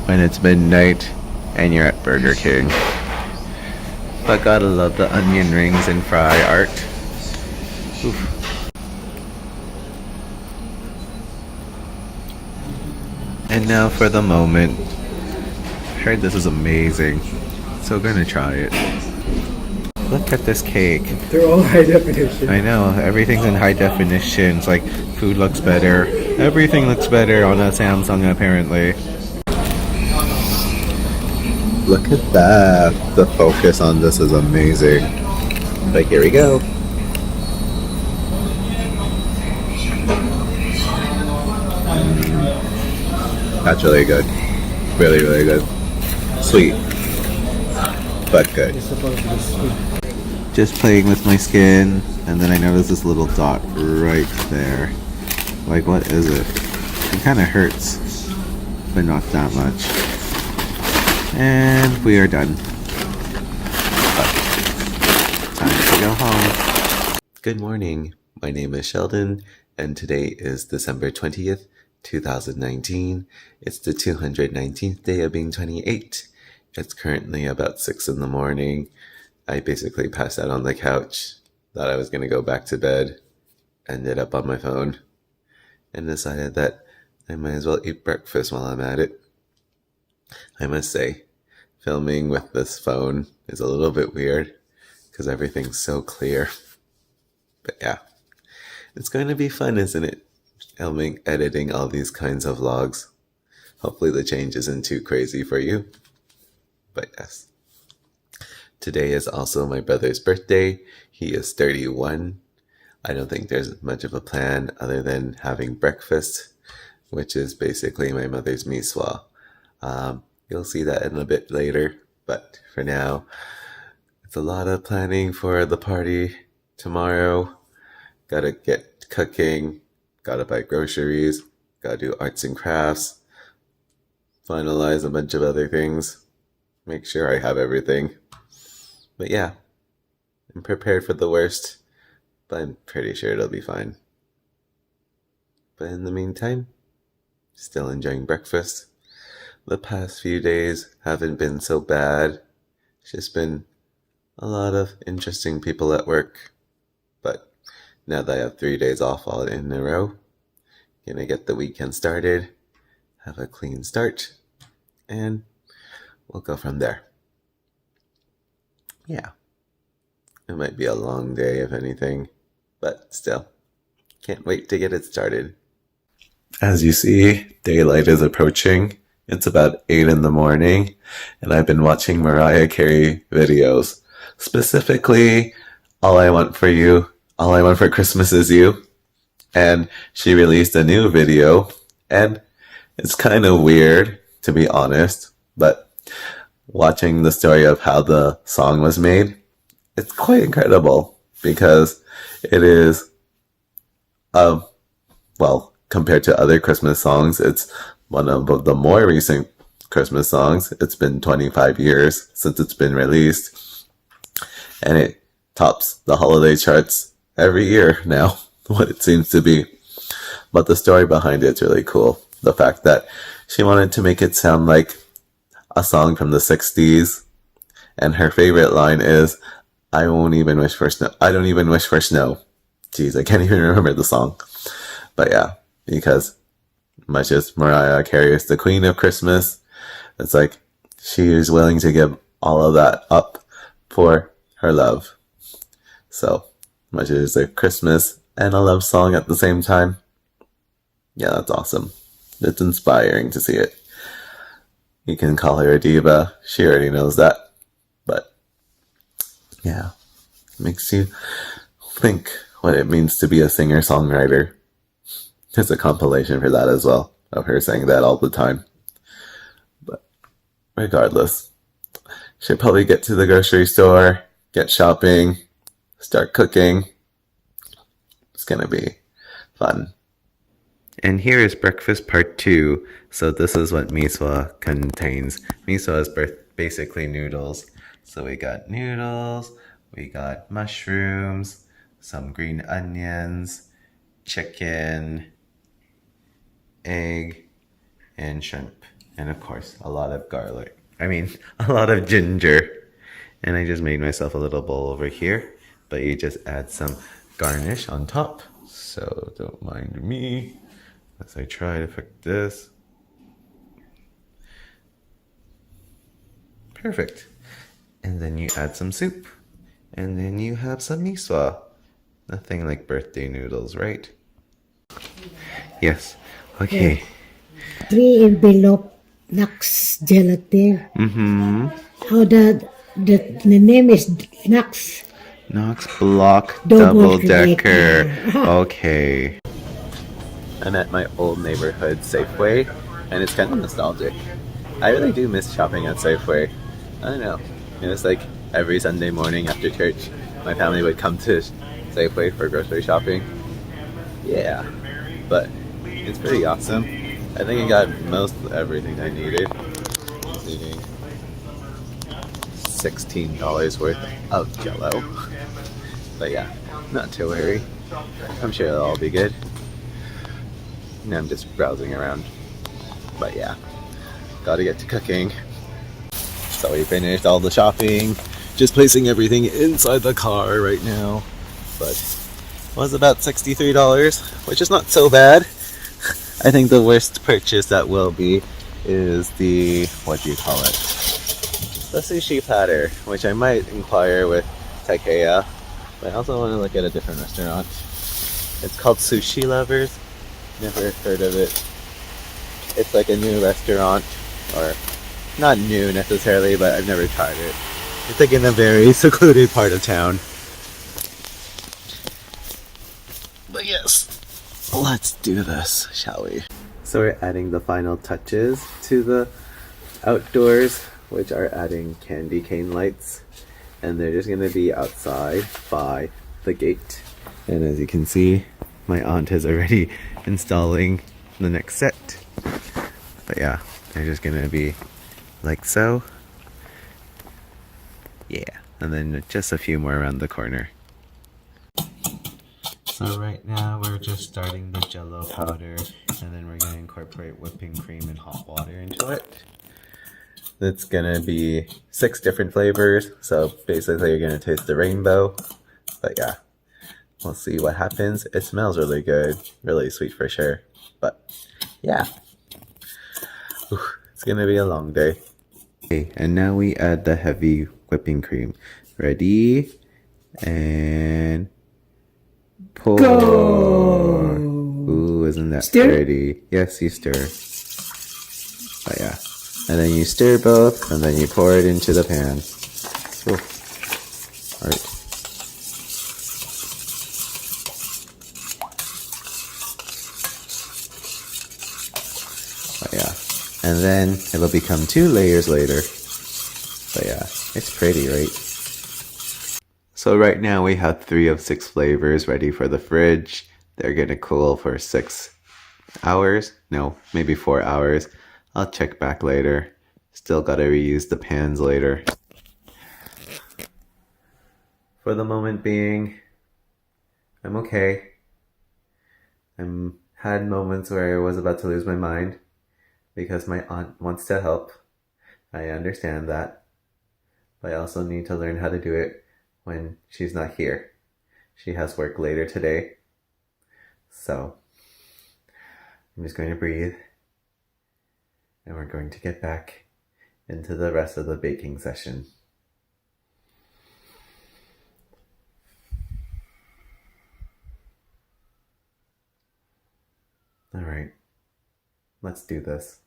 when it's midnight and you're at Burger King. But gotta love the onion rings and fry art. Oof. And now for the moment. Heard this is amazing, so gonna try it. Look at this cake. They're all high definition. I know, everything's in high definition. It's like food looks better. Everything looks better on a Samsung apparently. Look at that. The focus on this is amazing. But here we go. That's really good. Really, really good. Sweet. But good. It's supposed to be sweet. Just playing with my skin, and then I noticed this little dot right there. Like, what is it? It kind of hurts, but not that much. And we are done. But time to go home. Good morning. My name is Sheldon, and today is December 20th, 2019. It's the 219th day of being 28. It's currently about 6 in the morning. I basically passed out on the couch, thought I was going to go back to bed, ended up on my phone, and decided that I might as well eat breakfast while I'm at it. I must say, filming with this phone is a little bit weird because everything's so clear. But yeah, it's going to be fun, isn't it? Filming, editing all these kinds of vlogs. Hopefully the change isn't too crazy for you. But yes. Today is also my brother's birthday. He is 31. I don't think there's much of a plan other than having breakfast, which is basically my mother's miswa. You'll see that in a bit later, but for now, it's a lot of planning for the party tomorrow. Gotta get cooking, gotta buy groceries, gotta do arts and crafts, finalize a bunch of other things, make sure I have everything. But yeah, I'm prepared for the worst, but I'm pretty sure it'll be fine. But in the meantime, still enjoying breakfast. The past few days haven't been so bad. It's just been a lot of interesting people at work. But now that I have 3 days off all in a row, gonna get the weekend started, have a clean start, and we'll go from there. Yeah, it might be a long day if anything, but still, can't wait to get it started. As you see, daylight is approaching. It's about 8 in the morning, and I've been watching Mariah Carey videos. Specifically, All I Want for Christmas Is You. And she released a new video, and it's kind of weird, to be honest, but watching the story of how the song was made, it's quite incredible because it is, well, compared to other Christmas songs, it's one of the more recent Christmas songs. It's been 25 years since it's been released, and it tops the holiday charts every year now, what it seems to be. But the story behind it's really cool. The fact that she wanted to make it sound like a song from the 60s, and her favorite line is, I don't even wish for snow. Jeez, I can't even remember the song. But yeah, because much as Mariah Carey is the queen of Christmas, it's like she is willing to give all of that up for her love. So much as it's a Christmas and a love song at the same time, yeah, that's awesome. It's inspiring to see it. You can call her a diva. She already knows that. But yeah, it makes you think what it means to be a singer-songwriter. There's a compilation for that as well, of her saying that all the time. But regardless, should probably get to the grocery store, get shopping, start cooking. It's gonna be fun. And here is breakfast part 2. So this is what miswa contains. Miswa is basically noodles. So we got noodles, we got mushrooms, some green onions, chicken, egg, and shrimp. And of course, a lot of garlic. I mean, a lot of ginger. And I just made myself a little bowl over here. But you just add some garnish on top. So don't mind me as I try to fix this. Perfect. And then you add some soup. And then you have some miswa. Nothing like birthday noodles, right? Yes. Okay. 3 envelope Nux gelatin. Mm-hmm. How the name is Nux. Knox Block Double Double-Decker. decker. Okay. I'm at my old neighborhood Safeway, and it's kind of nostalgic. I really do miss shopping at Safeway. I don't know. It was like every Sunday morning after church, my family would come to Safeway for grocery shopping. Yeah, but it's pretty awesome. I think I got most everything I needed, including $16 worth of Jello. But yeah, not to worry. I'm sure it'll all be good. And I'm just browsing around. But yeah, gotta get to cooking. So we finished all the shopping. Just placing everything inside the car right now. But it was about $63, which is not so bad. I think the worst purchase that will be is the, what do you call it? The sushi platter, which I might inquire with Takeya. But I also want to look at a different restaurant. It's called Sushi Lovers. Never heard of it. It's like a new restaurant, or not new necessarily, but I've never tried it. It's like in a very secluded part of town. But yes, let's do this, shall we? So we're adding the final touches to the outdoors, which are adding candy cane lights. And they're just gonna be outside by the gate. And as you can see, my aunt is already installing the next set. But yeah, they're just gonna be like so. Yeah, and then just a few more around the corner. So right now we're just starting the Jello powder, and then we're gonna incorporate whipping cream and hot water into it. It's gonna be 6 different flavors, so basically you're gonna taste the rainbow. But yeah, we'll see what happens. It smells really good, really sweet for sure. But yeah, it's gonna be a long day. Okay, and now we add the heavy whipping cream. Ready? And pour. Go. Ooh, isn't that Stir? pretty? Yes, you stir. But yeah. And then you stir both, and then you pour it into the pan. Ooh. Alright. But yeah. And then it'll become 2 layers later. But yeah, it's pretty, right? So right now we have 3 of 6 flavors ready for the fridge. They're gonna cool for 6 hours. No, maybe 4 hours. I'll check back later. Still gotta reuse the pans later. For the moment being, I'm okay. I'm had moments where I was about to lose my mind because my aunt wants to help. I understand that. But I also need to learn how to do it when she's not here. She has work later today. So I'm just going to breathe. And we're going to get back into the rest of the baking session. Alright, let's do this.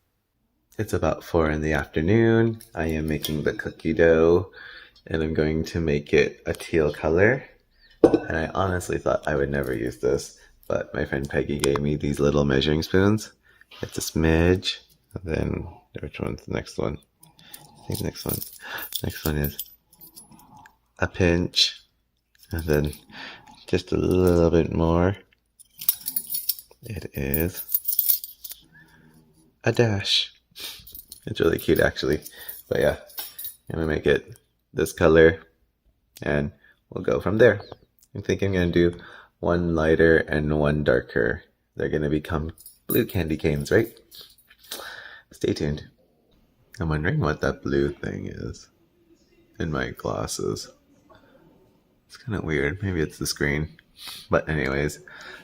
It's about 4 in the afternoon. I am making the cookie dough, and I'm going to make it a teal color. And I honestly thought I would never use this, but my friend Peggy gave me these little measuring spoons. It's a smidge. And then, which one's the next one? I think next one is a pinch. And then just a little bit more. It is a dash. It's really cute actually. But yeah, I'm gonna make it this color and we'll go from there. I think I'm gonna do 1 lighter and 1 darker. They're gonna become blue candy canes, right? Stay tuned. I'm wondering what that blue thing is in my glasses. It's kind of weird. Maybe it's the screen. But anyways,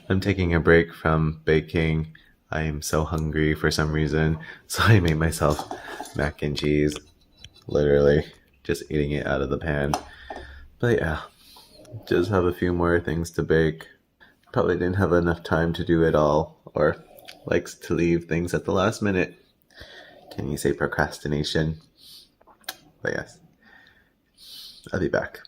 I'm taking a break from baking. I am so hungry for some reason, so I made myself mac and cheese. Literally, just eating it out of the pan. But yeah, just have a few more things to bake. Probably didn't have enough time to do it all, or likes to leave things at the last minute. Can you say procrastination? But yes, I'll be back.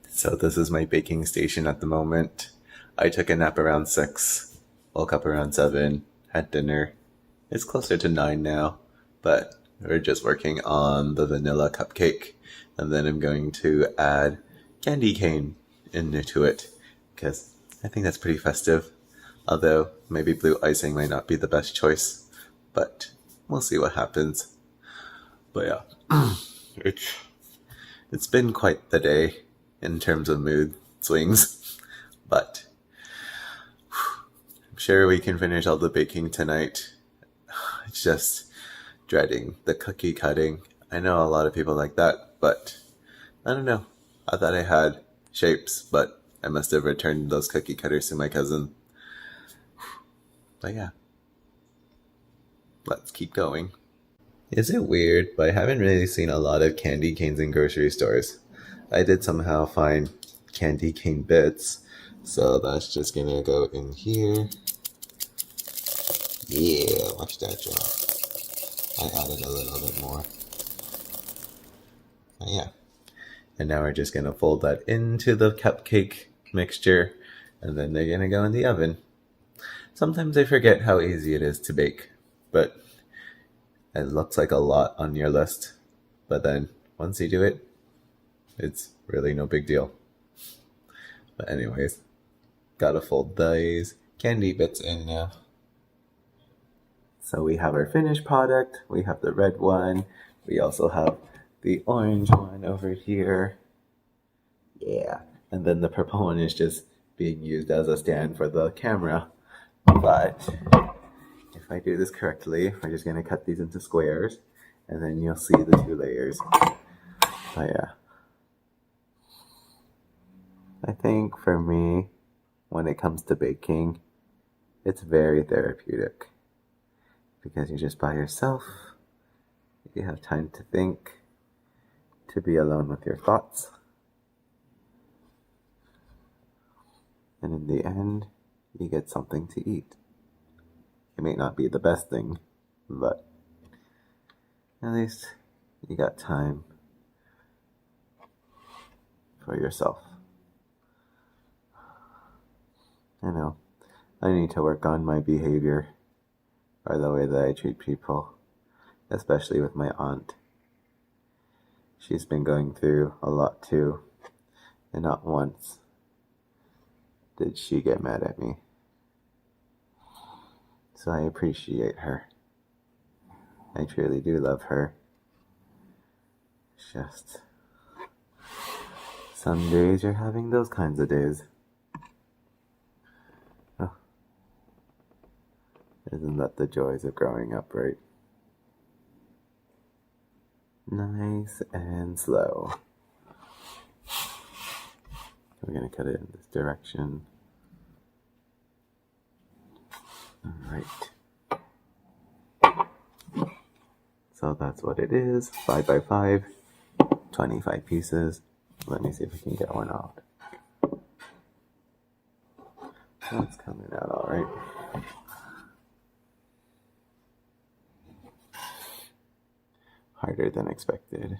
So this is my baking station at the moment. I took a nap around 6, woke up around 7, had dinner. It's closer to 9 now, but we're just working on the vanilla cupcake, and then I'm going to add candy cane into it, because I think that's pretty festive. Although maybe blue icing might not be the best choice, but we'll see what happens. But yeah, it's been quite the day in terms of mood swings, but I'm sure we can finish all the baking tonight. It's just dreading the cookie cutting. I know a lot of people like that, but I don't know. I thought I had shapes, but I must have returned those cookie cutters to my cousin. But yeah, let's keep going. Is it weird, but I haven't really seen a lot of candy canes in grocery stores. I did somehow find candy cane bits, so that's just gonna go in here. Yeah, watch that drop. I added a little bit more. Oh, yeah. And now we're just gonna fold that into the cupcake mixture, and then they're gonna go in the oven. Sometimes I forget how easy it is to bake, but it looks like a lot on your list. But then once you do it, it's really no big deal. But anyways, gotta fold these candy bits in now. So we have our finished product. We have the red one. We also have the orange one over here. Yeah. And then the purple one is just being used as a stand for the camera. But if I do this correctly, we're just going to cut these into squares, and then you'll see the 2 layers. But yeah. I think for me, when it comes to baking, it's very therapeutic. Because you're just by yourself, you have time to think, to be alone with your thoughts. And in the end, you get something to eat. It may not be the best thing, but at least you got time for yourself. I know, I need to work on my behavior, or the way that I treat people, especially with my aunt. She's been going through a lot too, and not once did she get mad at me. So I appreciate her. I truly do love her. It's just some days you're having those kinds of days. Oh. Isn't that the joys of growing up, right? Nice and slow. We're going to cut it in this direction. Alright. So that's what it is. 5 by 5, 25 pieces. Let me see if I can get one out. That's coming out alright. Harder than expected.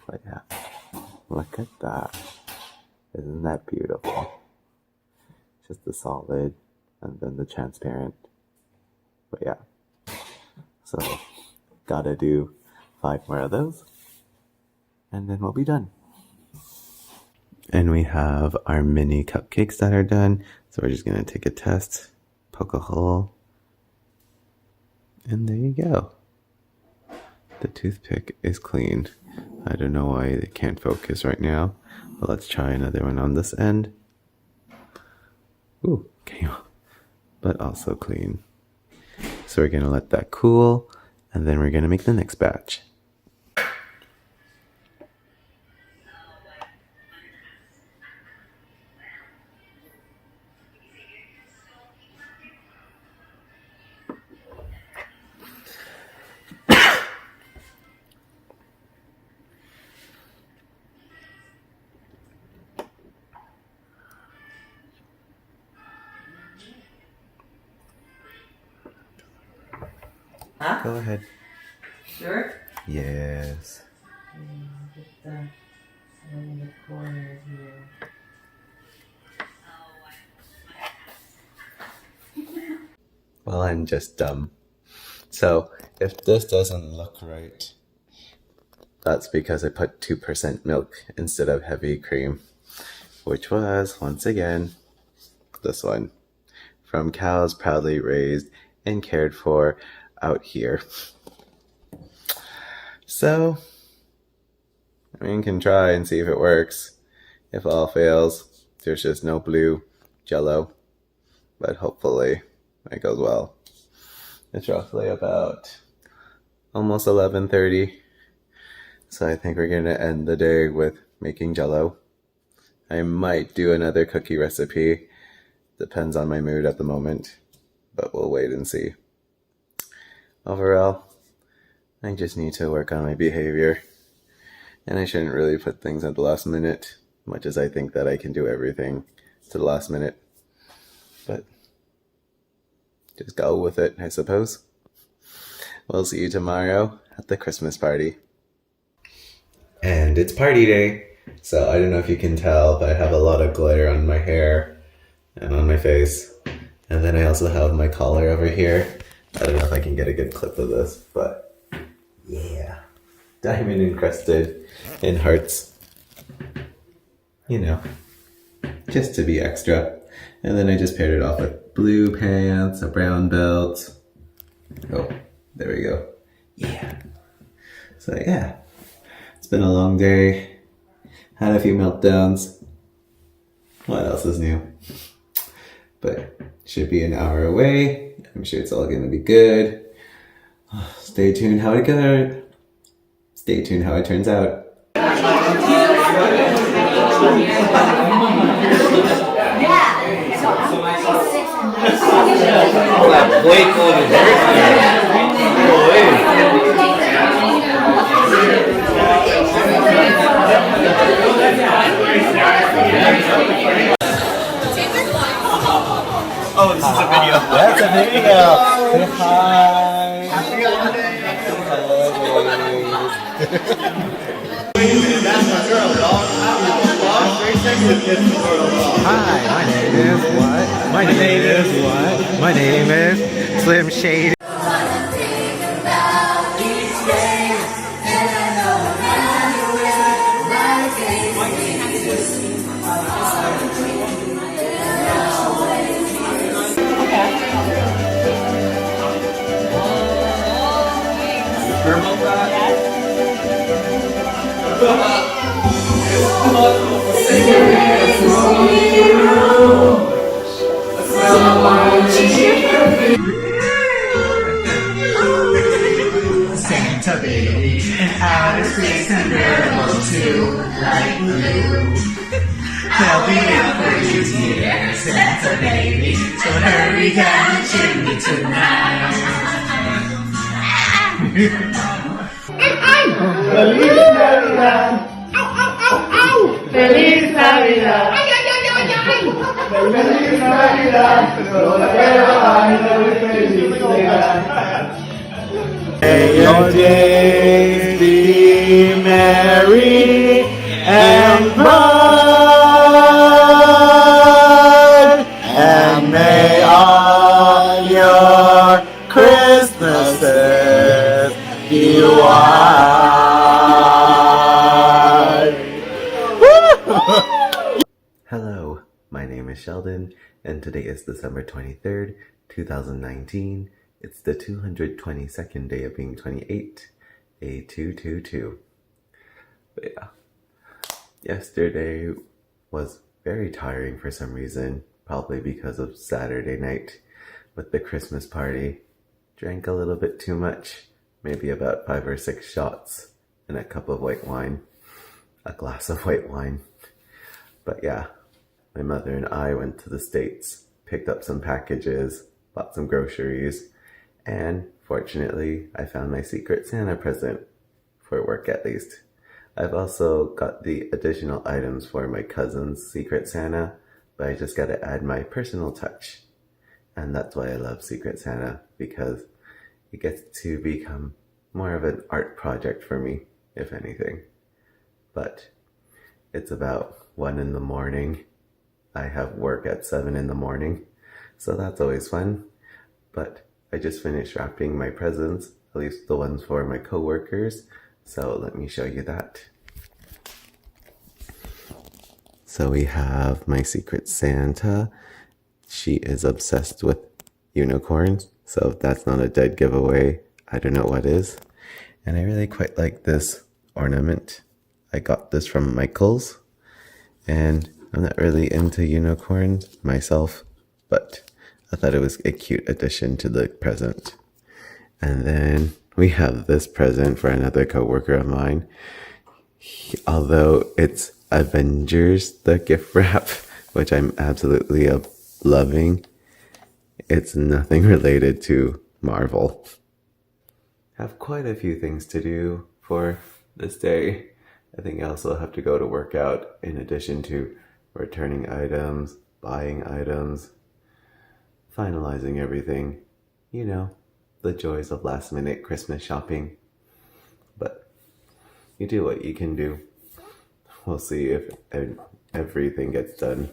But yeah, look at that. Isn't that beautiful? Just the solid and then the transparent. But yeah, so gotta do 5 more of those and then we'll be done. And we have our mini cupcakes that are done. So we're just gonna take a test, poke a hole, and there you go. The toothpick is clean. I don't know why it can't focus right now, but let's try another one on this end. Ooh, came off, but also clean. So we're gonna let that cool, and then we're gonna make the next batch. Huh? Go ahead. Sure. Yes. Get the one in the corner here. Well, I'm just dumb. So, if this doesn't look right, that's because I put 2% milk instead of heavy cream, which was, once again, this one. From cows proudly raised and cared for out here. So, I can try and see if it works. If all fails, there's just no blue jello. But hopefully it goes well. It's roughly about almost 11:30. So I think we're going to end the day with making jello. I might do another cookie recipe. Depends on my mood at the moment. But we'll wait and see. Overall, I just need to work on my behavior. And I shouldn't really put things at the last minute, much as I think that I can do everything to the last minute. But just go with it, I suppose. We'll see you tomorrow at the Christmas party. And it's party day. So I don't know if you can tell, but I have a lot of glitter on my hair and on my face. And then I also have my collar over here. I don't know if I can get a good clip of this, but yeah. Diamond encrusted in hearts. You know, just to be extra. And then I just paired it off with blue pants, a brown belt. Oh, there we go. Yeah. So yeah, it's been a long day. Had a few meltdowns. What else is new? But should be an hour away. I'm sure it's all gonna be good. Stay tuned how it goes. Stay tuned how it turns out. Oh, this is a video. That's a video. Say hi. That's my girl, dog. Very sexy. Hi, my name is what? My name is what? My name is Slim Shady. Santa baby, and outer space and rainbow too, like blue. They'll be waiting for you, dear Santa baby, so hurry down the chimney tonight. Feliz Navidad. Feliz Navidad. Feliz Navidad. Prospero año y felicidad. May your days be merry and bright, and may all your Christmases be white. Hello, my name is Sheldon, and today is December 23rd, 2019. It's the 222nd day of being 28, day 222. But yeah, yesterday was very tiring for some reason. probably because of Saturday night with the Christmas party. Drank a little bit too much, maybe about 5 or 6 shots and a cup of white wine, a glass of white wine. But yeah, my mother and I went to the States, picked up some packages, bought some groceries, and fortunately, I found my Secret Santa present, for work at least. I've also got the additional items for my cousin's Secret Santa, but I just gotta add my personal touch. And that's why I love Secret Santa, because it gets to become more of an art project for me, if anything. But it's about 1 in the morning. I have work at 7 in the morning, so that's always fun. But I just finished wrapping my presents, at least the ones for my coworkers, so let me show you that. So we have my Secret Santa. She is obsessed with unicorns, so if that's not a dead giveaway, I don't know what is. And I really quite like this ornament. I got this from Michael's, and I'm not really into unicorns myself, but I thought it was a cute addition to the present. And then we have this present for another coworker of mine. Although it's Avengers, the gift wrap, which I'm absolutely loving, it's nothing related to Marvel. Have quite a few things to do for this day. I think I also have to go to work out in addition to returning items, buying items, finalizing everything. You know, the joys of last minute Christmas shopping. But you do what you can do. We'll see if everything gets done.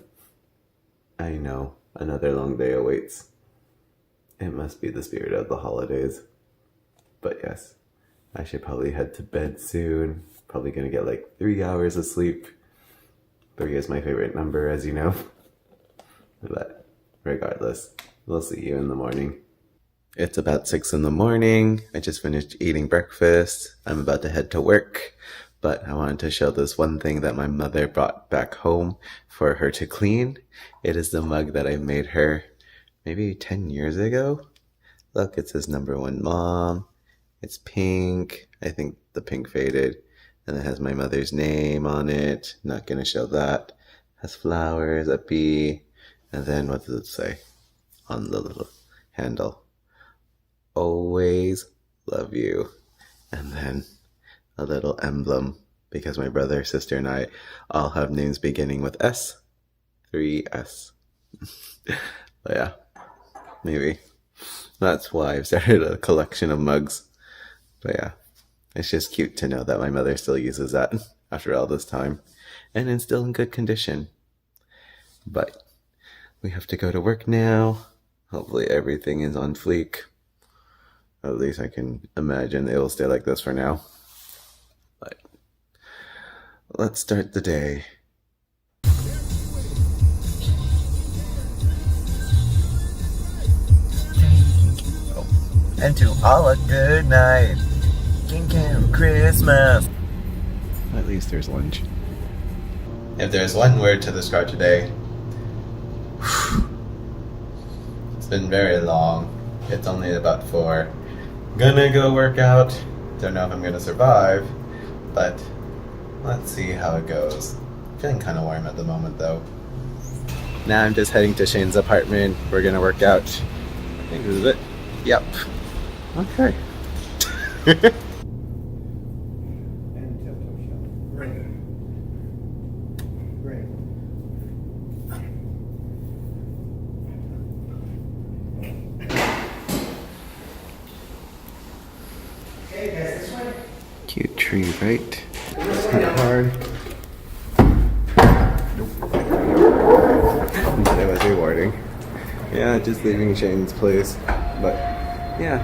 I know, another long day awaits. It must be the spirit of the holidays. But yes, I should probably head to bed soon. Probably gonna get like 3 hours of sleep. 3 is my favorite number, as you know. But regardless, we'll see you in the morning. It's about 6 in the morning. I just finished eating breakfast. I'm about to head to work, but I wanted to show this one thing that my mother brought back home for her to clean. It is the mug that I made her maybe 10 years ago. Look, it says #1 mom. It's pink. I think the pink faded. And it has my mother's name on it. Not gonna show that. It has flowers, a bee, and then what does it say on the little handle? Always love you. And then a little emblem, because my brother, sister, and I all have names beginning with S. 3S. But yeah, maybe that's why I've started a collection of mugs. But yeah, it's just cute to know that my mother still uses that after all this time, and it's still in good condition. But we have to go to work now. Hopefully everything is on fleek. At least I can imagine it will stay like this for now. But let's start the day. And to all a good night. King Christmas. At least there's lunch. If there's one word to describe today, it's been very long. It's only about 4. Gonna go work out. Don't know if I'm gonna survive, but let's see how it goes. Feeling kind of warm at the moment though. Now I'm just heading to Shane's apartment. We're gonna work out. I think this is it. Yep. Okay. Cute tree, right? It's not hard. But it was rewarding. Yeah, just leaving Shane's place. But yeah,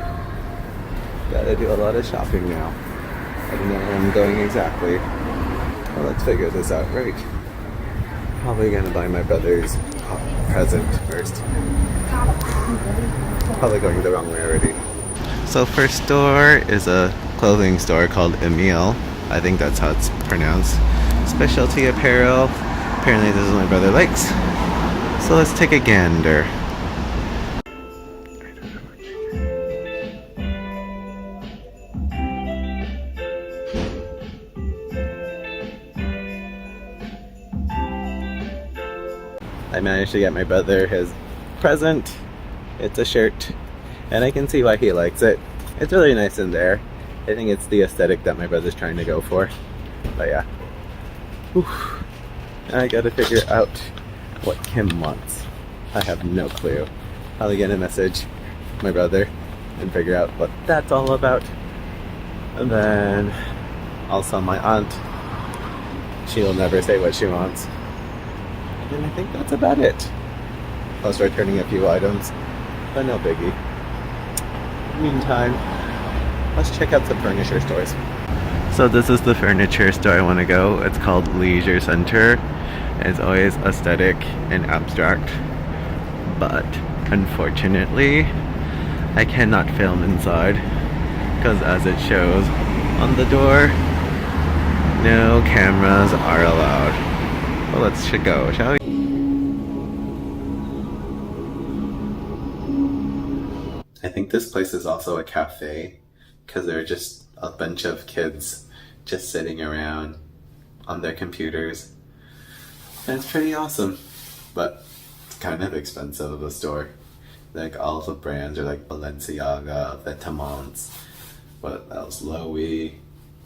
gotta do a lot of shopping now. I don't know where I'm going exactly. Well, let's figure this out, right? Probably gonna buy my brother's present first. Probably going the wrong way already. So first store is a clothing store called Emile. I think that's how it's pronounced. Specialty apparel. Apparently this is what my brother likes. So let's take a gander. I managed to get my brother his present. It's a shirt, and I can see why he likes it. It's really nice in there. I think it's the aesthetic that my brother's trying to go for. But yeah. Whew. I gotta figure out what Kim wants. I have no clue. I'll get a message my brother and figure out what that's all about. And then also my aunt. She'll never say what she wants. And I think that's about it. Plus returning a few items, but no biggie. Meantime, let's check out some furniture stores. So this is the furniture store I want to go. It's called Leisure Center. It's always aesthetic and abstract, but unfortunately I cannot film inside because, as it shows on the door, no cameras are allowed. Well, let's go, shall we? I think this place is also a cafe because there are just a bunch of kids just sitting around on their computers. And it's pretty awesome, but it's kind of expensive of a store. Like all the brands are like Balenciaga, Vetements, what else, Loewe,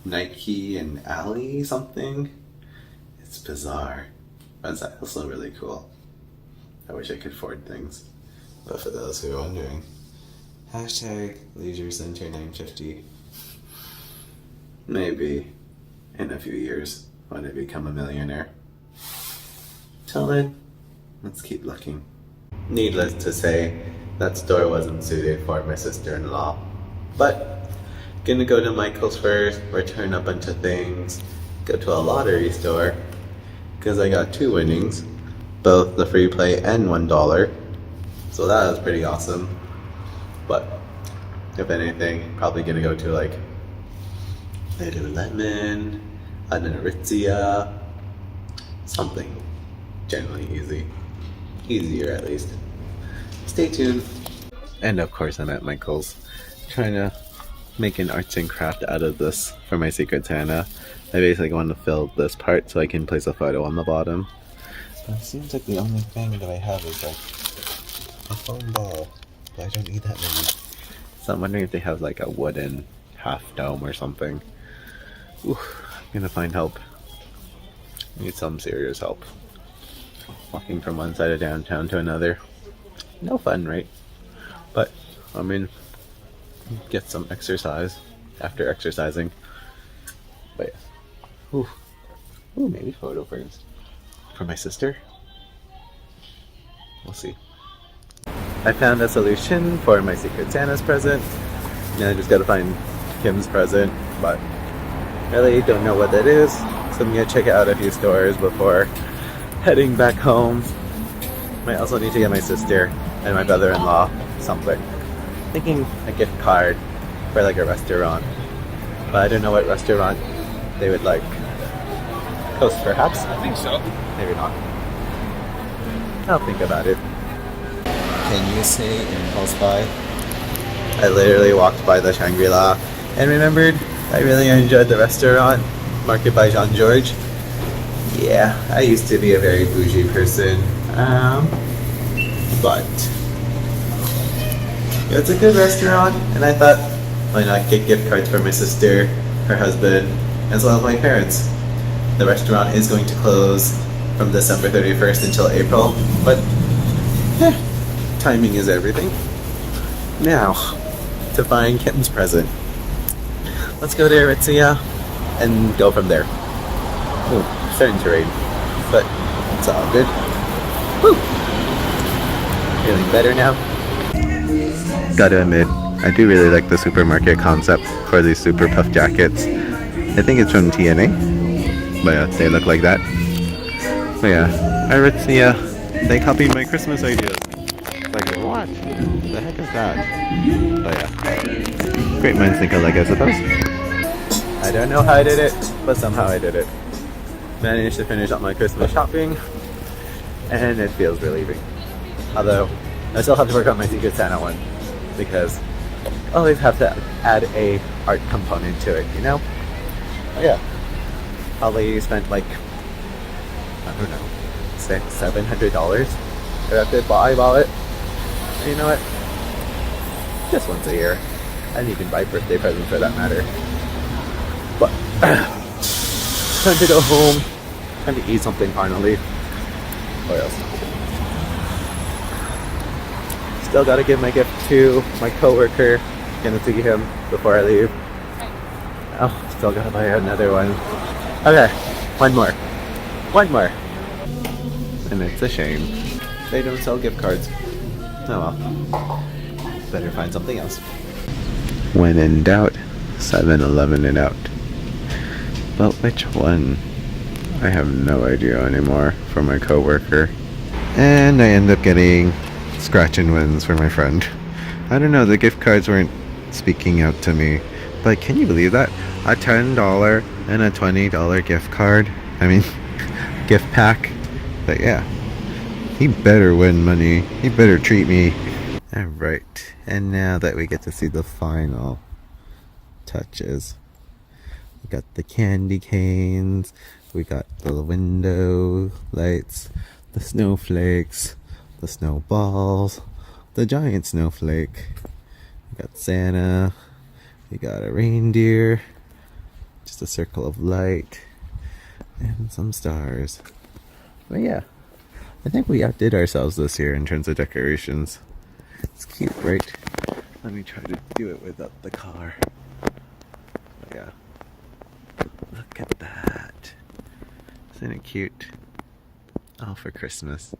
Nike, and Ali something. It's bizarre, but it's also really cool. I wish I could afford things, but for those who are wondering, hashtag Leisure Center 950. Maybe in a few years when I become a millionaire. Till then, let's keep looking. Needless to say, that store wasn't suited for my sister-in-law. But gonna go to Michael's first, return a bunch of things, go to a lottery store, because I got 2 winnings, both the free play and $1. So that was pretty awesome. But if anything, probably gonna go to like Lululemon, an Aritzia, something generally easy. Easier at least. Stay tuned. And of course I'm at Michael's trying to make an arts and craft out of this for my Secret Santa. I basically want to fill this part so I can place a photo on the bottom. But it seems like the only thing that I have is like a foam ball. But I don't need that many. So I'm wondering if they have like a wooden half dome or something. Ooh, I'm gonna find help. Need some serious help. Walking from one side of downtown to another. No fun, right? But, I mean, get some exercise after exercising. But yeah. Ooh, maybe photo frames. For my sister? We'll see. I found a solution for my Secret Santa's present. And I just gotta find Kim's present, but really don't know what that is. So I'm gonna check out a few stores before heading back home. Might also need to get my sister and my brother-in-law something. Thinking a gift card for like a restaurant, but I don't know what restaurant they would like. Coast perhaps? I think so. Maybe not. I'll think about it. Can you say impulse buy? I literally walked by the Shangri-La and remembered I really enjoyed the restaurant, Market by Jean-Georges. Yeah, I used to be a very bougie person, but it's a good restaurant, and I thought, why not get gift cards for my sister, her husband, as well as my parents. The restaurant is going to close from December 31st until April, but timing is everything. Now, to find Kim's present. Let's go to Aritzia and go from there. Ooh, starting to rain, but it's all good. Woo! Feeling better now. Gotta admit, I do really like the supermarket concept for these super puff jackets. I think it's from TNA, but yeah, they look like that. But yeah, Aritzia, they copied my Christmas ideas. Like, what? The heck is that? But yeah, great minds think alike, I suppose. I don't know how I did it, but somehow I did it. Managed to finish up my Christmas shopping, and it feels relieving. Although, I still have to work on my Secret Santa one, because I always have to add a art component to it, you know? Oh yeah. Probably spent like, I don't know, $600-700 after I bought it. And you know what? Just once a year. And you can buy birthday presents for that matter. But time to go home. Time to eat something finally. What else? Still gotta give my gift to my coworker. Gonna see him before I leave. Oh, still gotta buy another one. Okay, one more. And it's a shame they don't sell gift cards. Oh well. Better find something else. When in doubt, 7-Eleven it out. But which one? I have no idea anymore for my coworker. And I end up getting scratch and wins for my friend. I don't know, the gift cards weren't speaking out to me. But can you believe that? A $10 and a $20 gift card. I mean, gift pack. But yeah, he better win money. He better treat me. Alright, and now that we get to see the final touches. We got the candy canes, we got the window lights, the snowflakes, the snowballs, the giant snowflake. We got Santa, we got a reindeer, just a circle of light, and some stars. But yeah, I think we outdid ourselves this year in terms of decorations. It's cute, right? Let me try to do it without the car. But yeah. Look at that. Isn't it cute? All for Christmas.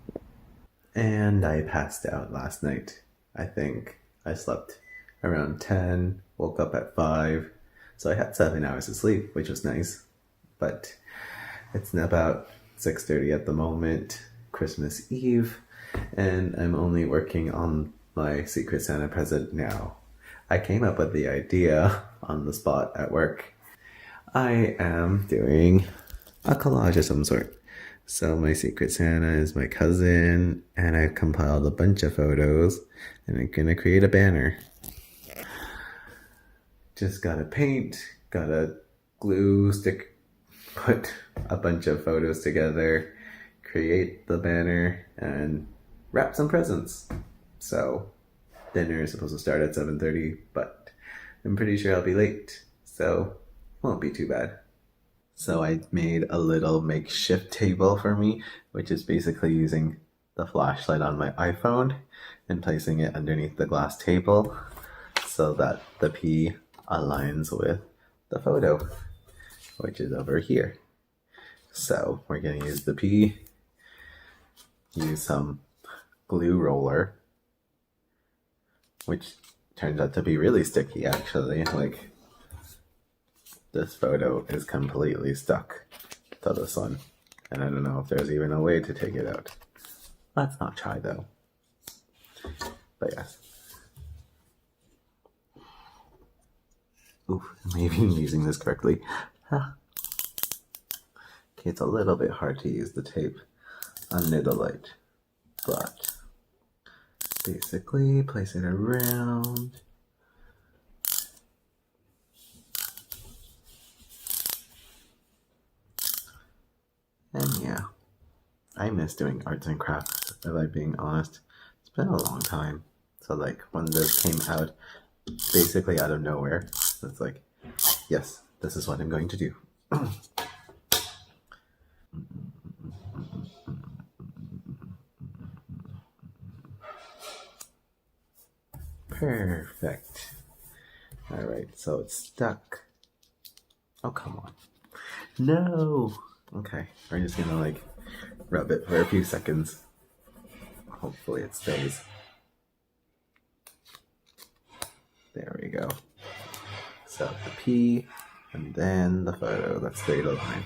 And I passed out last night. I think I slept around 10, woke up at 5. So I had 7 hours of sleep, which was nice. But it's about 6:30 at the moment, Christmas Eve, and I'm only working on my Secret Santa present now. I came up with the idea on the spot at work. I am doing a collage of some sort. So my Secret Santa is my cousin, and I've compiled a bunch of photos, and I'm gonna create a banner. Just gotta paint, gotta glue, stick, put a bunch of photos together, create the banner, and wrap some presents. So dinner is supposed to start at 7:30, but I'm pretty sure I'll be late, so won't be too bad. So I made a little makeshift table for me, which is basically using the flashlight on my iPhone and placing it underneath the glass table so that the P aligns with the photo, which is over here. So we're going to use the P, use some glue roller, which turns out to be really sticky actually. Like, this photo is completely stuck to this one, and I don't know if there's even a way to take it out. Let's not try though. But yes. Oof, maybe I'm using this correctly. Huh. Okay, it's a little bit hard to use the tape under the light, but basically place it around. And yeah, I miss doing arts and crafts, if I'm being honest. It's been a long time. So like when this came out, basically out of nowhere, it's like, yes, this is what I'm going to do. Perfect. Alright, so it's stuck. Oh, come on. No! Okay, we're just gonna like rub it for a few seconds. Hopefully it stays. There we go. So the P and then the photo, that's straight line.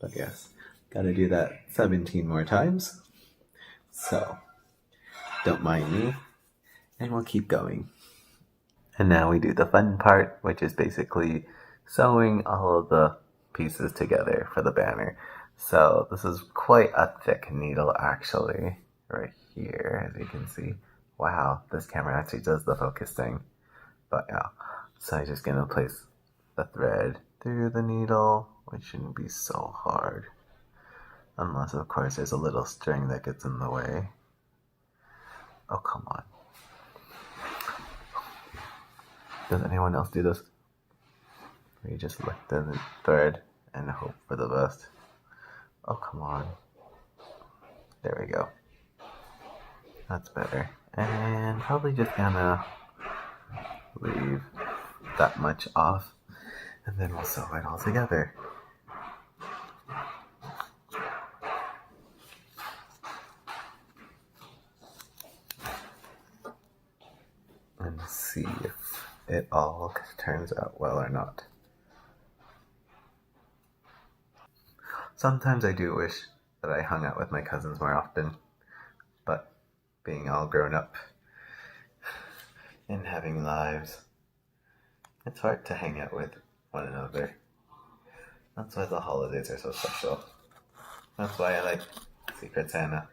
But yes, gotta do that 17 more times. So don't mind me, and we'll keep going. And now we do the fun part, which is basically sewing all of the pieces together for the banner. So this is quite a thick needle actually, right here, as you can see. Wow, this camera actually does the focus thing. But yeah, so I'm just gonna place the thread through the needle, which shouldn't be so hard. Unless, of course, there's a little string that gets in the way. Oh, come on. Does anyone else do this? Where you just lick the thread and hope for the best? Oh, come on. There we go. That's better. And probably just gonna leave that much off, and then we'll sew it all together. And see if it all turns out well or not. Sometimes I do wish that I hung out with my cousins more often, but being all grown up and having lives, it's hard to hang out with one another. That's why the holidays are so special. That's why I like Secret Santa.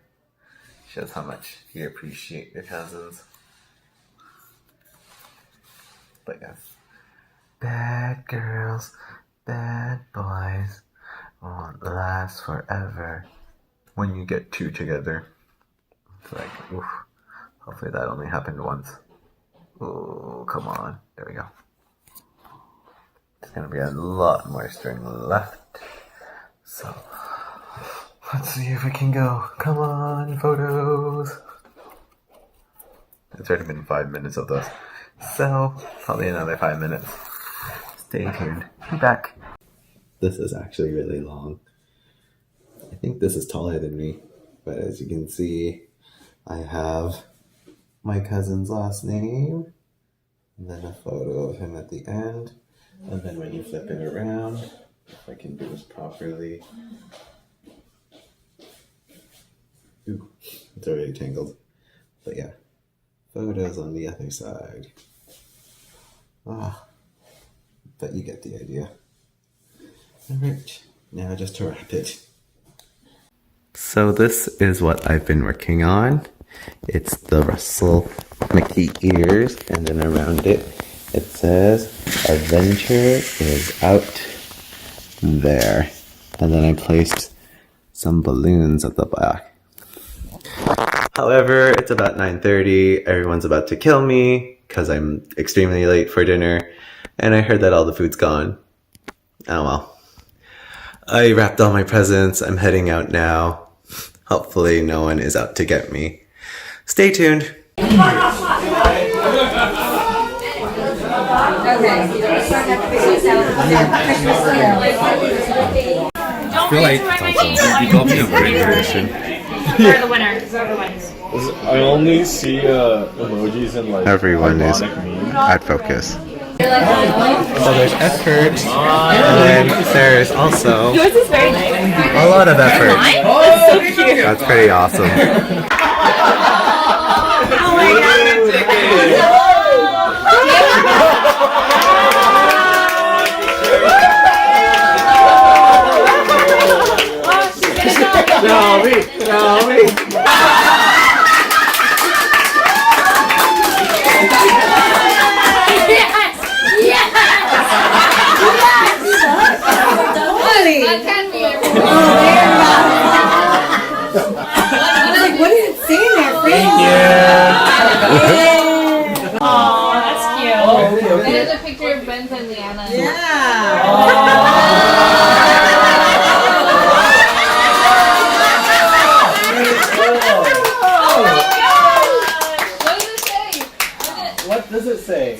Shows how much you appreciate your cousins. But yes, bad girls, bad boys won't last forever. When you get two together, it's like, oof, hopefully that only happened once. Oh, come on. There we go. There's gonna be a lot more string left. So, let's see if we can go. Come on, photos. It's already been 5 minutes of this. So, probably another 5 minutes. Stay tuned. Be back. This is actually really long. I think this is taller than me. But as you can see, I have my cousin's last name, and then a photo of him at the end. And then when you flip it around, if I can do this properly. Ooh, it's already tangled. But yeah, photos on the other side. But you get the idea. Alright, now just to wrap it. So this is what I've been working on. It's the Russell Mickey ears, and then around it, it says, "Adventure is out there." And then I placed some balloons at the back. However, it's about 9:30. Everyone's about to kill me because I'm extremely late for dinner. And I heard that all the food's gone. Oh well. I wrapped all my presents. I'm heading out now. Hopefully no one is out to get me. Stay tuned. I feel like you got me a great tradition. Are the winners, are the ones. I only see emojis and like Everyone is memes. at focus. So there's effort, and then there's also Yours is very nice. a lot of effort. That's so cute. That's pretty awesome. Oh my god. Oh, that's cute. There's a picture of Benz and Liana. What does it say?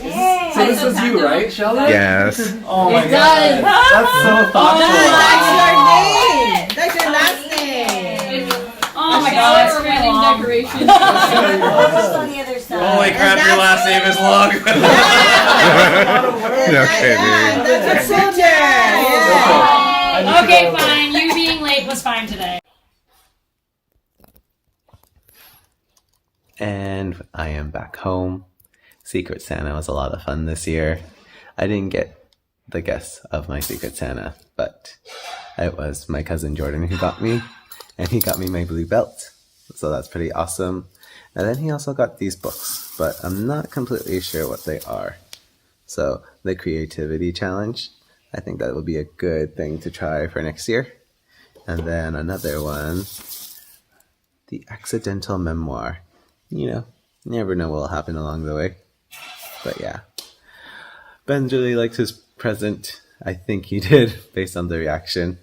So this is you, right, Sheldon? Yes. Oh my god. That's so thoughtful. That's your last name. Oh my god, that's really long. Decoration. On the other side. Holy crap, your last name is long. No kidding. That's your picture. Okay, fine. You being late was fine today. And I am back home. Secret Santa was a lot of fun this year. I didn't get the guess of my Secret Santa, but It was my cousin Jordan who got me, and he got me my blue belt. So that's pretty awesome. And then he also got these books, but I'm not completely sure what they are. So the creativity challenge, I think that would be a good thing to try for next year. And then another one, the accidental memoir. You know, you never know what will happen along the way. But yeah, Ben really liked his present. I think he did, based on the reaction.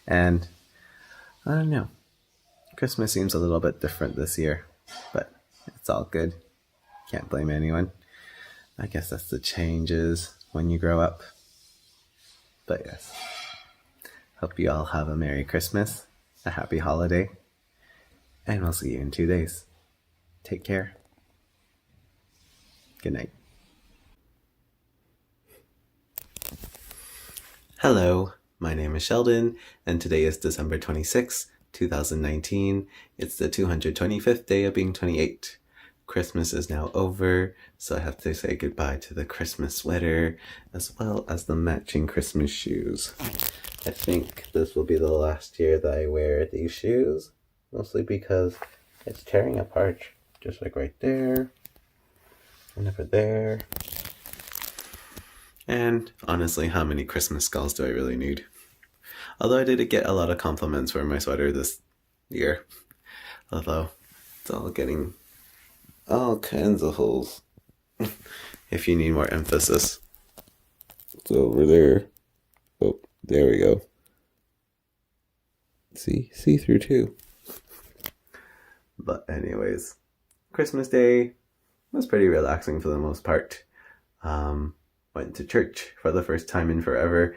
And I don't know. Christmas seems a little bit different this year, but it's all good. Can't blame anyone. I guess that's the changes when you grow up. But yes, hope you all have a Merry Christmas, a Happy Holiday, and we'll see you in 2 days. Take care. Good night. Hello, my name is Sheldon, and today is December 26th, 2019. It's the 225th day of being 28. Christmas is now over, so I have to say goodbye to the Christmas sweater, as well as the matching Christmas shoes. I think this will be the last year that I wear these shoes, mostly because it's tearing apart, just like right there, and over there. And honestly, how many Christmas skulls do I really need? Although I did get a lot of compliments for my sweater this year. Although, it's all getting all kinds of holes. If you need more emphasis. It's over there. Oh, there we go. See through too. But anyways, Christmas Day was pretty relaxing for the most part. Went to church for the first time in forever.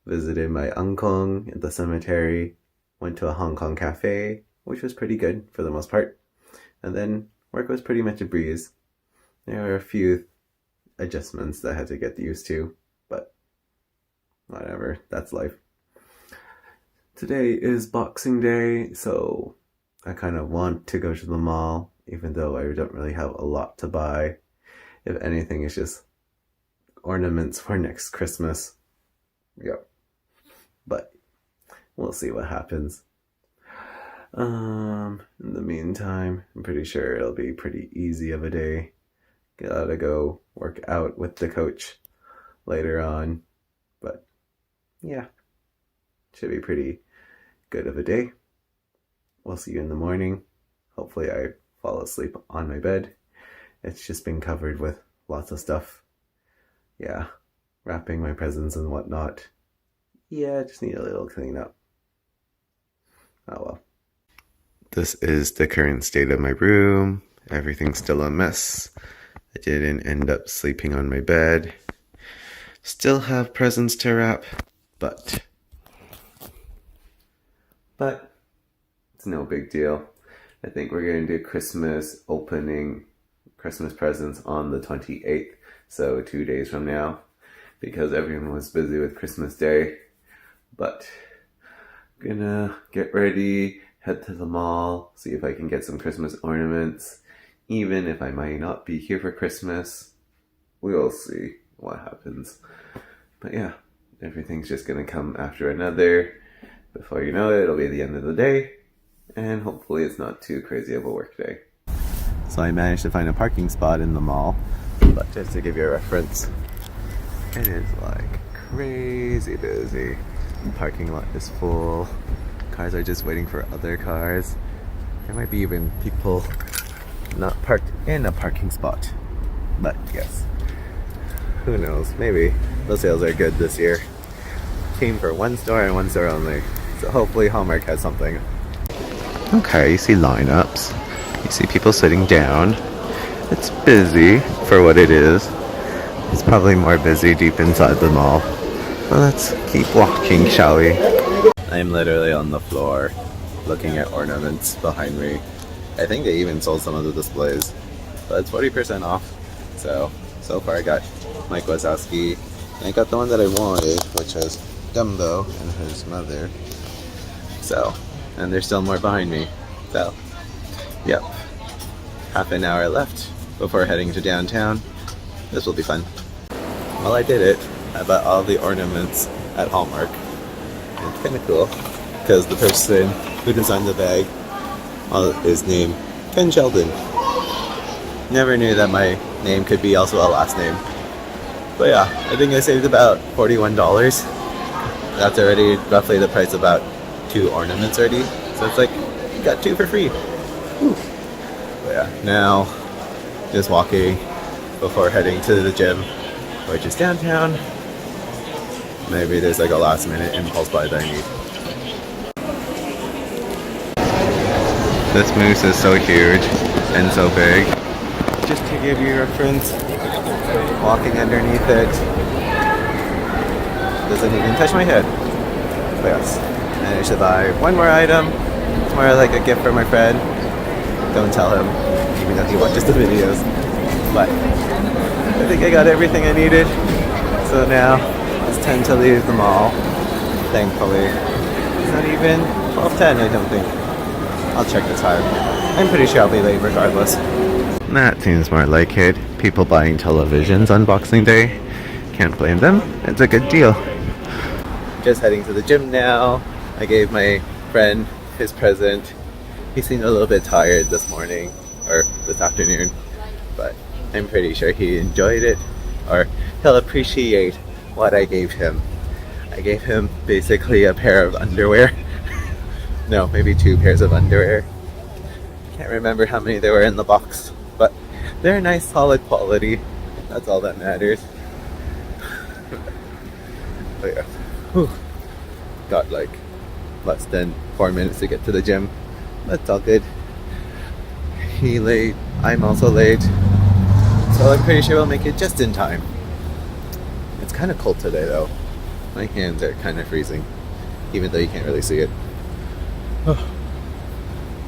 Visited my uncle at the cemetery. Went to a Hong Kong cafe, which was pretty good for the most part. And then work was pretty much a breeze. There were a few adjustments that I had to get used to, but whatever, that's life. Today is Boxing Day, so I kind of want to go to the mall, even though I don't really have a lot to buy. If anything, it's just ornaments for next Christmas. Yep. But we'll see what happens. In the meantime, I'm pretty sure it'll be pretty easy of a day. Gotta go work out with the coach later on. But yeah, should be pretty good of a day. We'll see you in the morning. Hopefully I fall asleep on my bed. It's just been covered with lots of stuff. Yeah, wrapping my presents and whatnot. Yeah, I just need a little cleanup. Oh well. This is the current state of my room. Everything's still a mess. I didn't end up sleeping on my bed. Still have presents to wrap, but it's no big deal. I think we're going to do Christmas opening Christmas presents on the 28th, so 2 days from now, because everyone was busy with Christmas Day. But I'm gonna get ready, head to the mall, see if I can get some Christmas ornaments, even if I might not be here for Christmas. We'll see what happens. But yeah, everything's just gonna come after another. Before you know it, it'll be the end of the day, and hopefully it's not too crazy of a work day. So I managed to find a parking spot in the mall, but just to give you a reference, it is like crazy busy. The parking lot is full. Cars are just waiting for other cars. There might be even people not parked in a parking spot. But yes, who knows? Maybe the sales are good this year. Came for one store and one store only. So hopefully Hallmark has something. Okay, you see lineups. You see people sitting down. It's busy for what it is. It's probably more busy deep inside the mall. Well, let's keep walking, shall we? I'm literally on the floor looking at ornaments behind me. I think they even sold some of the displays, but it's 40% off. So far I got Mike Wazowski. And I got the one that I wanted, which was Dumbo and his mother. So, and there's still more behind me. So, yep. Half an hour left before heading to downtown. This will be fun. Well, I did it. I bought all the ornaments at Hallmark. It's kind of cool because the person who designed the bag is named Ken Sheldon. Never knew that my name could be also a last name. But yeah, I think I saved about $41. That's already roughly the price of about 2 ornaments already. So it's like, you got 2 for free. Whew. But yeah, now just walking before heading to the gym, which is downtown. Maybe there's like a last minute impulse buy that I need. This moose is so huge and so big. Just to give you a reference, walking underneath it doesn't even touch my head. But yes, managed to buy one more item. It's more like a gift for my friend. Don't tell him, even though he watches the videos. But I think I got everything I needed. So now it's time to leave the mall. Thankfully, it's not even 12:10. I don't think. I'll check the time. I'm pretty sure I'll be late regardless. That seems more like it. People buying televisions on Boxing Day. Can't blame them. It's a good deal. Just heading to the gym now. I gave my friend his present. He seemed a little bit tired this morning or this afternoon, but I'm pretty sure he enjoyed it, or he'll appreciate what I gave him. I gave him basically a pair of underwear. No, maybe 2 pairs of underwear. Can't remember how many there were in the box, but they're nice, solid quality. That's all that matters. But yeah, whew. Got like less than 4 minutes to get to the gym. That's all good. He late, I'm also late, so I'm pretty sure we'll make it just in time. It's kind of cold today though. My hands are kind of freezing, even though you can't really see it. Oh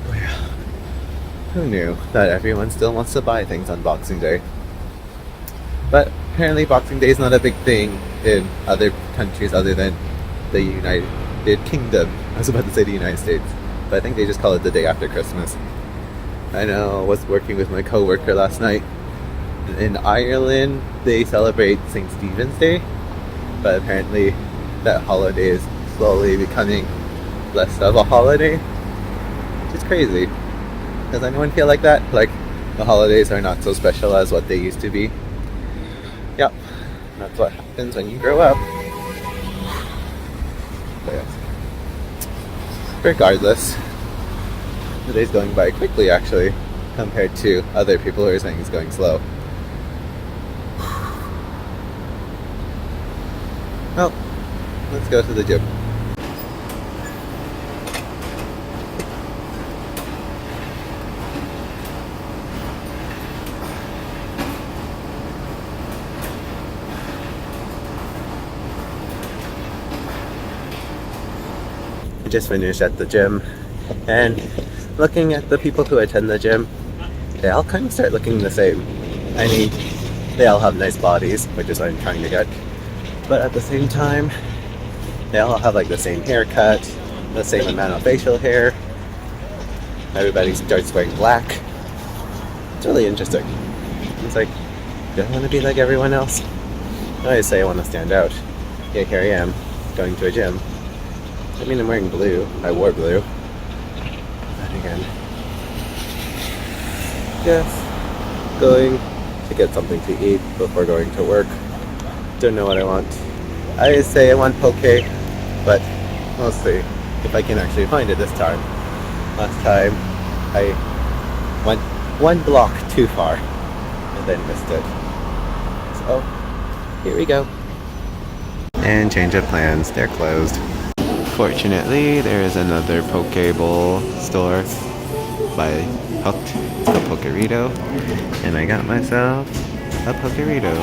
yeah. Who knew that everyone still wants to buy things on Boxing Day? But apparently Boxing Day is not a big thing in other countries other than the United Kingdom. I was about to say the United States, but I think they just call it the day after Christmas. I know, I was working with my coworker last night. In Ireland, they celebrate St. Stephen's Day, but apparently that holiday is slowly becoming less of a holiday, which is crazy. Does anyone feel like that? Like the holidays are not so special as what they used to be? Yep, that's what happens when you grow up. But yes. Regardless, the day's going by quickly actually, compared to other people who are saying it's going slow. Well, let's go to the gym. I just finished at the gym, and looking at the people who attend the gym, they all kind of start looking the same. I mean, they all have nice bodies, which is what I'm trying to get. But at the same time, they all have like the same haircut, the same amount of facial hair. Everybody starts wearing black. It's really interesting. It's like, do I want to be like everyone else? I always say I want to stand out. Yeah, here I am, going to a gym. I mean, I'm wearing blue. I wore blue. But again, just going to get something to eat before going to work. Don't know what I want. I say I want poke, but we'll see if I can actually find it this time. Last time I went 1 block too far and then missed it. So here we go. And change of plans, they're closed. Fortunately, there is another poke bowl store by Hooked. It's a Pokerito, and I got myself a Pokerito.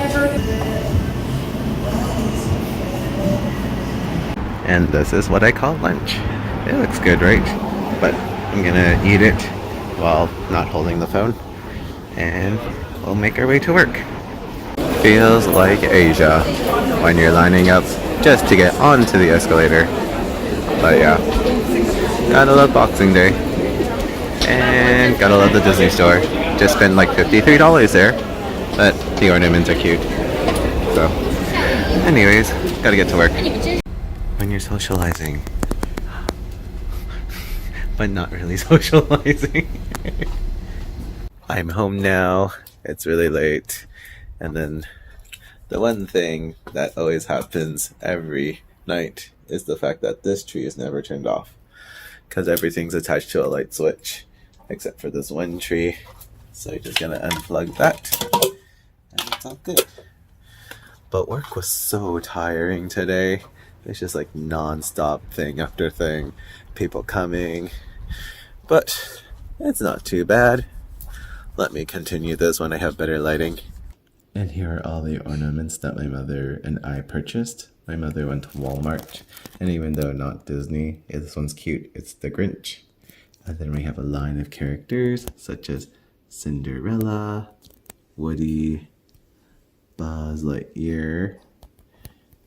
And this is what I call lunch. It looks good, right? But I'm gonna eat it while not holding the phone, and we'll make our way to work. Feels like Asia when you're lining up just to get onto the escalator. But yeah, gotta love Boxing Day, and gotta love the Disney store. Just spent like $53 there, but the ornaments are cute. So anyways, gotta get to work. when you're socializing, but not really socializing. I'm home now. It's really late. And then the one thing that always happens every night is the fact that this tree is never turned off, because everything's attached to a light switch except for this one tree. So you're just gonna unplug that and it's all good. But work was so tiring today. It's just like non-stop thing after thing, people coming, but it's not too bad. Let me continue this when I have better lighting. And here are all the ornaments that my mother and I purchased. My mother went to Walmart, and even though not Disney, this one's cute. It's the Grinch. And then we have a line of characters such as Cinderella, Woody, Buzz Lightyear,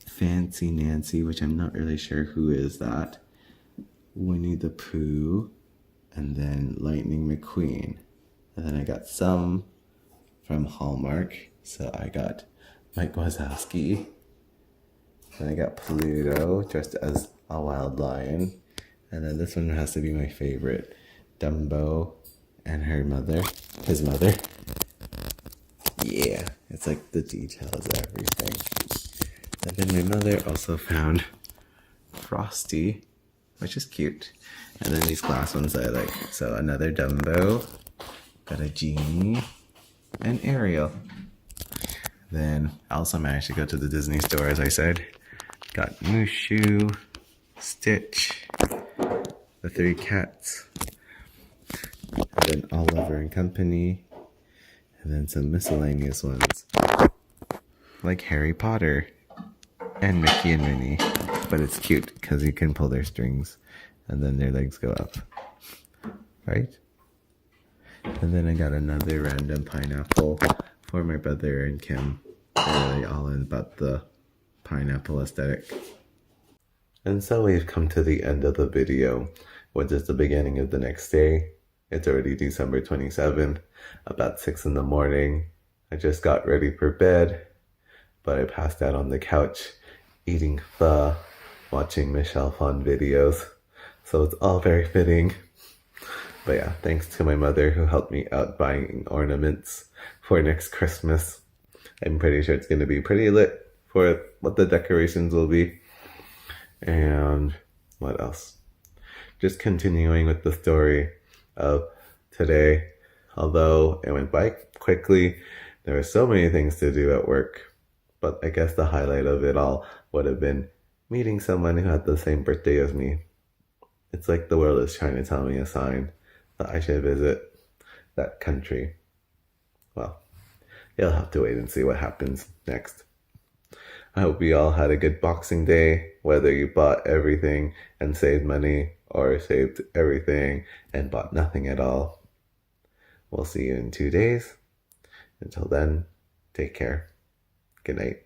Fancy Nancy, which I'm not really sure who is that, Winnie the Pooh, and then Lightning McQueen. And then I got some from Hallmark. So I got Mike Wazowski. Then I got Pluto dressed as a wild lion. And then this one has to be my favorite, Dumbo and her mother, his mother. Yeah, it's like the details of everything. And then my mother also found Frosty, which is cute. And then these glass ones I like. So another Dumbo, got a genie, and Ariel. Then I also managed to go to the Disney store, as I said. Got Mushu, Stitch, the 3 cats, and then Oliver and Company, and then some miscellaneous ones, like Harry Potter, and Mickey and Minnie. But it's cute, because you can pull their strings, and then their legs go up, right? And then I got another random pineapple for my brother and Kim. They're really all in about the pineapple aesthetic. And so we've come to the end of the video, which is the beginning of the next day. It's already December 27th, about 6 in the morning. I just got ready for bed, but I passed out on the couch, eating pho, watching Michelle Phan videos. So it's all very fitting. But yeah, thanks to my mother who helped me out buying ornaments for next Christmas. I'm pretty sure it's going to be pretty lit for what the decorations will be. And what else? Just continuing with the story of today. Although it went by quickly, there were so many things to do at work. But I guess the highlight of it all would have been meeting someone who had the same birthday as me. It's like the world is trying to tell me a sign that I should visit that country. Well, you'll have to wait and see what happens next. I hope you all had a good Boxing Day, whether you bought everything and saved money or saved everything and bought nothing at all. We'll see you in 2 days. Until then, take care. Good night.